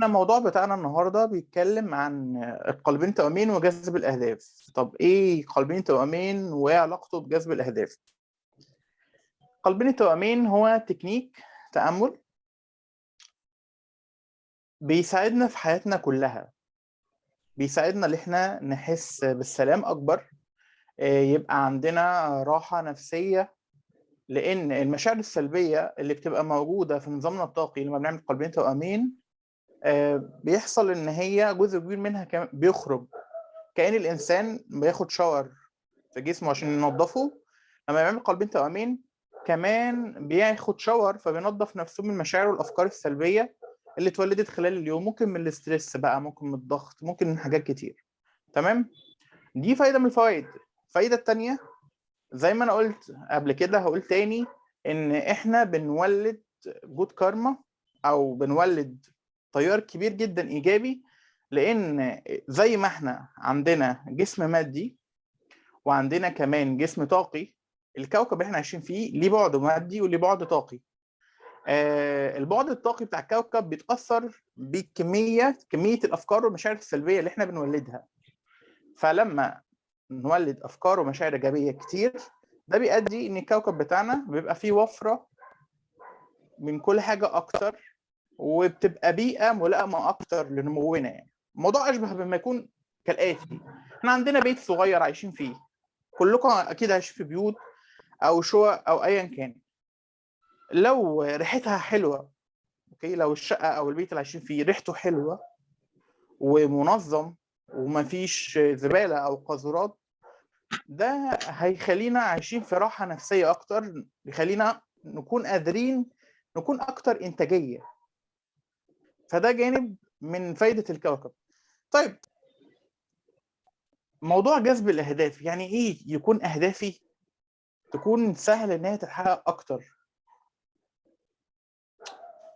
احنا الموضوع بتاعنا النهارده بيتكلم عن القلبين التوأمين وجذب الأهداف. طب ايه قلبين التوأمين وايه علاقته بجذب الأهداف؟ قلبين التوأمين هو تكنيك تأمل بيساعدنا في حياتنا كلها، بيساعدنا ان احنا نحس بالسلام اكبر، يبقى عندنا راحة نفسية، لان المشاعر السلبية اللي بتبقى موجودة في نظامنا الطاقي لما بنعمل قلبين توأمين بيحصل ان هي جزء كبير منها بيخرج، كأن الإنسان بياخد شاور في جسمه عشان ينظفه. لما يعمل قلبين توأمين كمان بياخد شاور فبينظف نفسه من المشاعر والأفكار السلبية اللي اتولدت خلال اليوم، ممكن من الاسترس بقى، ممكن من الضغط، ممكن من حاجات كتير. تمام؟ دي فايدة من الفوائد. الفايدة التانية زي ما أنا قلت قبل كده هقول تاني، إن إحنا بنولد جود كارما أو بنولد تيار كبير جدا إيجابي، لأن زي ما إحنا عندنا جسم مادي وعندنا كمان جسم طاقي، الكوكب اللي احنا عايشين فيه ليه بعد مادي وليه بعد طاقي. البعد الطاقي بتاع الكوكب بيتأثر بكمية الأفكار والمشاعر السلبية اللي احنا بنولدها. فلما نولد أفكار ومشاعر إيجابية كتير، ده بيؤدي إن الكوكب بتاعنا بيبقى فيه وفرة من كل حاجة أكتر، وبتبقى بيئة ملائمة أكتر لنمونا. يعني الموضوع أشبه بما يكون كالآتي: احنا عندنا بيت صغير عايشين فيه، كلكم أكيد عايشين في بيوت أو شقق أو أيا كان. لو ريحتها حلوة، اوكي، لو الشقة أو البيت اللي عايشين فيه ريحته حلوة ومنظم ومفيش زبالة أو قاذورات، ده هيخلينا عايشين في راحة نفسية أكتر، يخلينا نكون قادرين نكون أكتر إنتاجية. فده جانب من فايدة الكوكب. طيب، موضوع جذب الأهداف، يعني إيه يكون أهدافي تكون سهل إن هي تتحقق أكتر؟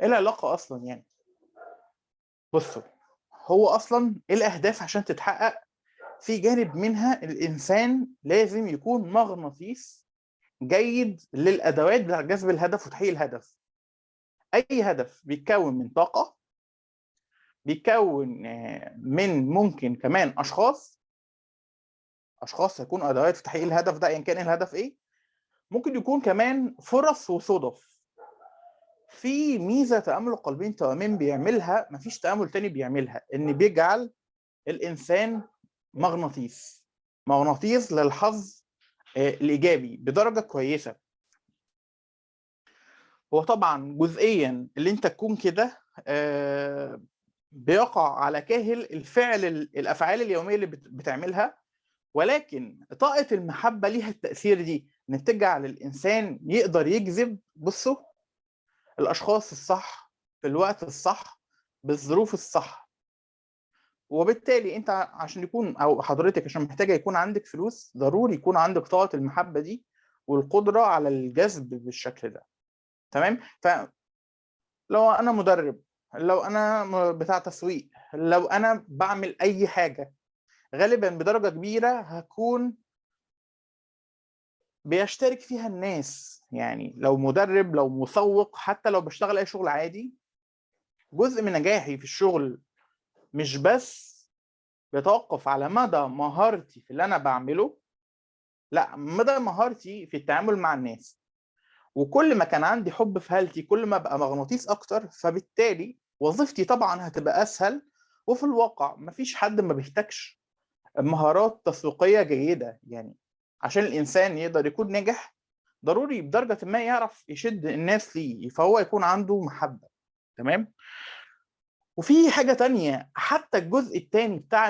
إيه العلاقة أصلا يعني؟ بصوا، هو أصلا الأهداف عشان تتحقق في جانب منها الإنسان لازم يكون مغناطيس جيد للأدوات بتاع جذب الهدف وتحقيق الهدف. أي هدف بيتكون من طاقة، بيتكون من ممكن كمان أشخاص يكونوا أدوات في تحقيق الهدف ده، أيا كان الهدف إيه. ممكن يكون كمان فرص وصدف. في ميزة تأمل القلبين توأمين بيعملها مفيش تأمل تاني بيعملها، إن بيجعل الإنسان مغناطيس للحظ الإيجابي بدرجة كويسة. هو طبعا جزئيا اللي انت تكون كده بيقع على كاهل الفعل، الافعال اليوميه اللي بتعملها، ولكن طاقه المحبه ليها التاثير دي ان تجعل الانسان يقدر يجذب، بصوا، الاشخاص الصح في الوقت الصح بالظروف الصح. وبالتالي انت عشان يكون، او حضرتك عشان محتاجه يكون عندك فلوس، ضروري يكون عندك طاقه المحبه دي والقدره على الجذب بالشكل ده. تمام؟ لو انا مدرب، لو انا بتاع تسويق، لو انا بعمل اي حاجه، غالبا بدرجه كبيره هكون بيشترك فيها الناس. يعني لو مدرب، لو مسوق، حتى لو بشتغل اي شغل عادي، جزء من نجاحي في الشغل مش بس بيتوقف على مدى مهارتي في اللي انا بعمله، لا، مدى مهارتي في التعامل مع الناس. وكل ما كان عندي حب في هالتي، كل ما بقى مغناطيس اكتر، فبالتالي وظيفتي طبعا هتبقى اسهل. وفي الواقع مفيش حد ما بيحتاجش مهارات تسويقيه جيده. يعني عشان الانسان يقدر يكون ناجح، ضروري بدرجه ما يعرف يشد الناس ليه، فهو يكون عنده محبه. تمام؟ وفي حاجه تانية، حتى الجزء الثاني بتاع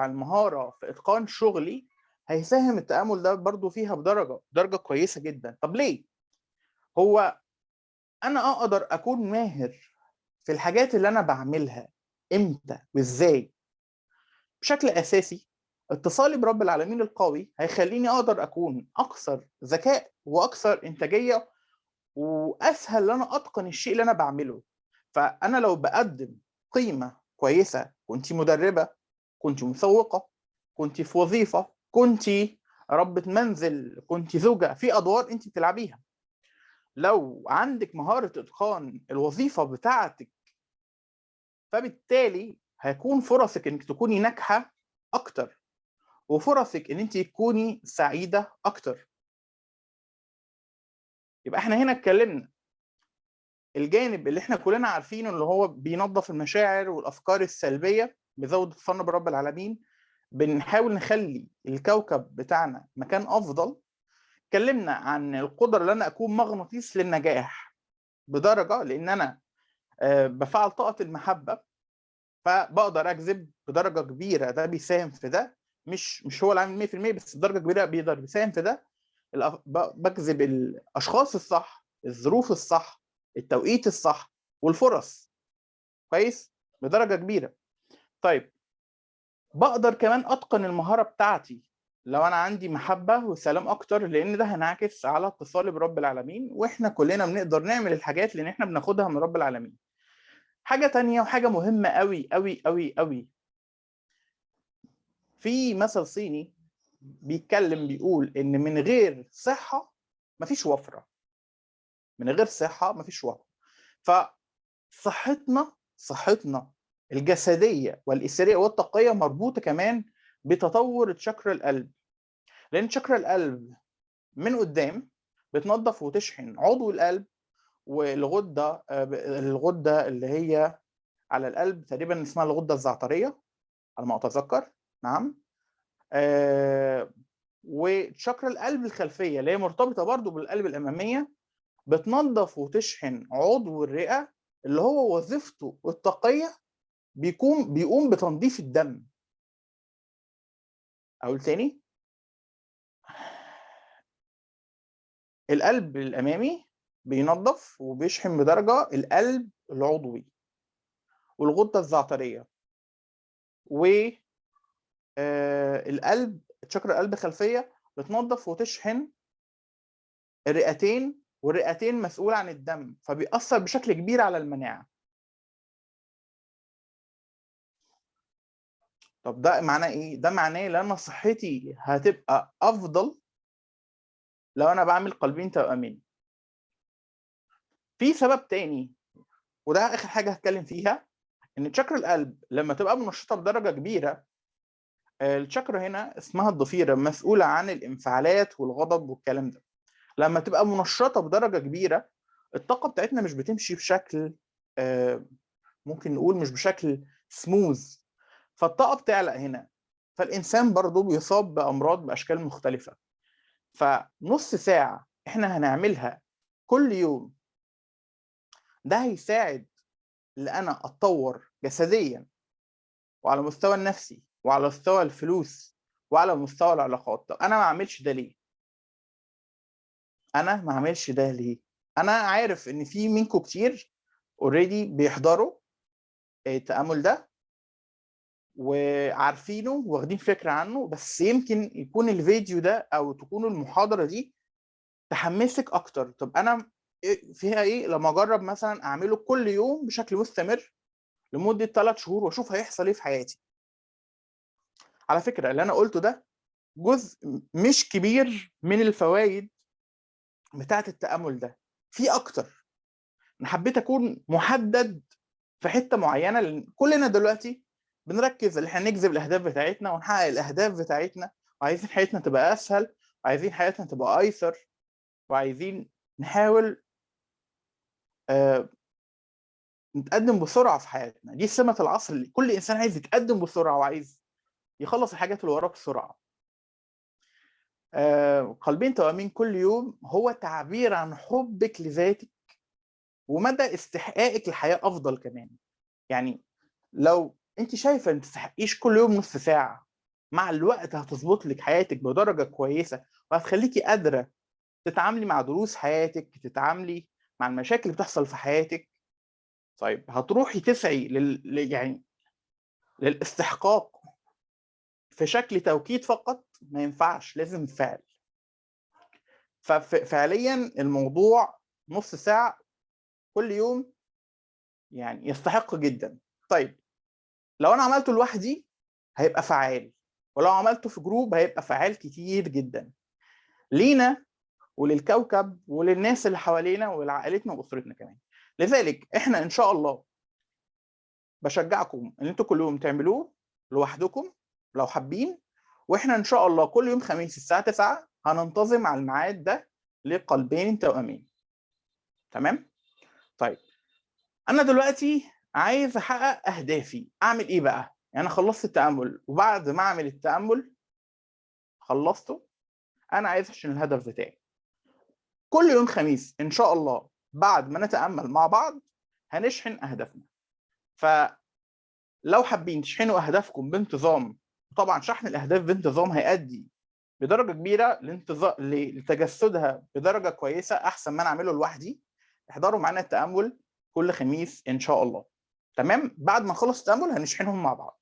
المهاره، في اتقان شغلي هيساهم التأمل ده برضو فيها بدرجة كويسة جدا. طب ليه؟ هو أنا أقدر أكون ماهر في الحاجات اللي أنا بعملها إمتى وإزاي؟ بشكل أساسي اتصالي برب العالمين القوي هيخليني أقدر أكون أكثر ذكاء وأكثر إنتاجية، وأسهل إن أنا أتقن الشيء اللي أنا بعمله. فأنا لو بقدم قيمة كويسة، كنت مدربة، كنت مسوقة، كنت في وظيفة، كنت ربة منزل، كنت زوجة، في أدوار أنت بتلعبيها، لو عندك مهارة إتقان الوظيفة بتاعتك فبالتالي هيكون فرصك انك تكوني ناجحه اكتر، وفرصك ان انت تكوني سعيده اكتر. يبقى احنا هنا اتكلمنا الجانب اللي احنا كلنا عارفينه، اللي هو بينظف المشاعر والافكار السلبيه، بيزود الظن برب العالمين، بنحاول نخلي الكوكب بتاعنا مكان افضل. اتكلمنا عن القدره ان انا اكون مغناطيس للنجاح بدرجه، لان انا بفعل طاقه المحبه، فبقدر اجذب بدرجه كبيره. ده بيساهم في ده، مش هو العامل 100%، بس بدرجه كبيره بيقدر يساهم في ده. بجذب الاشخاص الصح، الظروف الصح، التوقيت الصح، والفرص كويس بدرجه كبيره. طيب بقدر كمان اتقن المهاره بتاعتي لو انا عندي محبه وسلام اكتر، لان ده هينعكس على اتصالي برب العالمين، واحنا كلنا بنقدر نعمل الحاجات اللي احنا بناخدها من رب العالمين. حاجه تانية وحاجه مهمه قوي قوي قوي قوي، في مثل صيني بيتكلم بيقول ان من غير صحه مفيش وفره. من غير صحه مفيش وفره. فصحتنا الجسديه والاثريه والطاقيه مربوطه كمان بتطور تشاكرا القلب، لان تشاكرا القلب من قدام بتنظف وتشحن عضو القلب الغده اللي هي على القلب تقريبا اسمها الغده الزعتريه على ما اتذكر. نعم. وتشاكرا القلب الخلفيه اللي هي مرتبطه برضو بالقلب الاماميه بتنظف وتشحن عضو الرئه اللي هو وظيفته الطاقيه بيقوم بتنظيف الدم. اقول تاني، القلب الامامي بينظف وبيشحن بدرجه القلب العضوي والغده الزعتريه، والقلب تشاكرا القلب الخلفيه بتنظف وتشحن الرئتين، والرئتين مسؤول عن الدم، فبيأثر بشكل كبير على المناعه. طب ده معناه ايه؟ ده معناه ان انا صحتي هتبقى افضل لو انا بعمل قلبين توأمين. في سبب تاني، وده اخر حاجه هتكلم فيها، ان تشاكرا القلب لما تبقى منشطه بدرجه كبيره، الشاكرا هنا اسمها الضفيره، مسؤوله عن الانفعالات والغضب والكلام ده. لما تبقى منشطه بدرجه كبيره، الطاقه بتاعتنا مش بتمشي بشكل ممكن نقول مش بشكل سموز، فالطاقه بتعلق هنا، فالانسان برضه بيصاب بامراض باشكال مختلفه. فنص ساعه احنا هنعملها كل يوم، ده هيساعد ان انا اتطور جسديا وعلى المستوى النفسي وعلى مستوى الفلوس وعلى مستوى العلاقات. طب انا ما اعملش ده ليه؟ انا عارف ان في منكم كتير اوريدي بيحضروا التأمل ده وعارفينه واخدين فكرة عنه، بس يمكن يكون الفيديو ده او تكون المحاضرة دي تحمسك اكتر. طب انا فيها ايه لما اجرب مثلا اعمله كل يوم بشكل مستمر لمدة 3 شهور واشوف هيحصل ايه في حياتي؟ على فكرة اللي انا قلته ده جزء مش كبير من الفوائد بتاعة التأمل ده، في اكتر. انا حبيت اكون محدد في حتة معينة، لان كلنا دلوقتي بنركز ان احنا نجذب الاهداف بتاعتنا ونحقق الاهداف بتاعتنا، وعايزين حياتنا تبقى اسهل، وعايزين حياتنا تبقى ايسر، وعايزين نحاول نتقدم بسرعة في حياتنا. دي سمة العصر، اللي كل انسان عايز يتقدم بسرعة وعايز يخلص الحاجات اللي وراه بسرعة. قلبين توأمين كل يوم هو تعبير عن حبك لذاتك ومدى استحقاقك لحياة أفضل كمان. يعني لو أنت شايفة أن تستحقيش كل يوم نص ساعة، مع الوقت هتظبط لك حياتك بدرجة كويسة، وهتخليكي قادرة تتعاملي مع دروس حياتك، تتعاملي مع المشاكل اللي بتحصل في حياتك. طيب هتروحي تسعي يعني للاستحقاق في شكل توكيد فقط؟ ما ينفعش، لازم فعل. ففعليا الموضوع نص ساعة كل يوم يعني يستحق جدا. طيب لو انا عملته لوحدي هيبقى فعال، ولو عملته في جروب هيبقى فعال كتير جدا لينا وللكوكب وللناس اللي حوالينا ولعائلتنا واسرتنا كمان. لذلك احنا ان شاء الله باشجعكم إن أنتم كل يوم تعملوه لوحدكم لو حابين، وإحنا إن شاء الله كل يوم خميس الساعة 09:00 هننتظم على الميعاد ده لقلبين توأمين. تمام؟ طيب أنا دلوقتي عايز أحقق أهدافي، أعمل إيه بقى؟ يعني أنا خلصت التأمل، وبعد ما أعمل التأمل خلصته، أنا عايز أحسن الهدف بتاعي. كل يوم خميس إن شاء الله بعد ما نتأمل مع بعض هنشحن أهدافنا. فلو حابين تشحنوا أهدافكم بانتظام، طبعًا شحن الأهداف بانتظام هيؤدي بدرجة كبيرة لتجسدها بدرجة كويسة أحسن ما أنا أعمله لوحدي. احضروا معانا التأمل كل خميس إن شاء الله. تمام؟ بعد ما نخلص التأمل هنشحنهم مع بعض.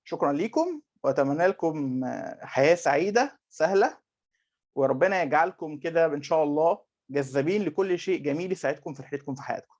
شكرًا ليكم، وأتمنى لكم حياة سعيدة سهلة، وربنا يجعلكم كده إن شاء الله جذابين لكل شيء جميل يساعدكم في رحلتكم في حياتكم.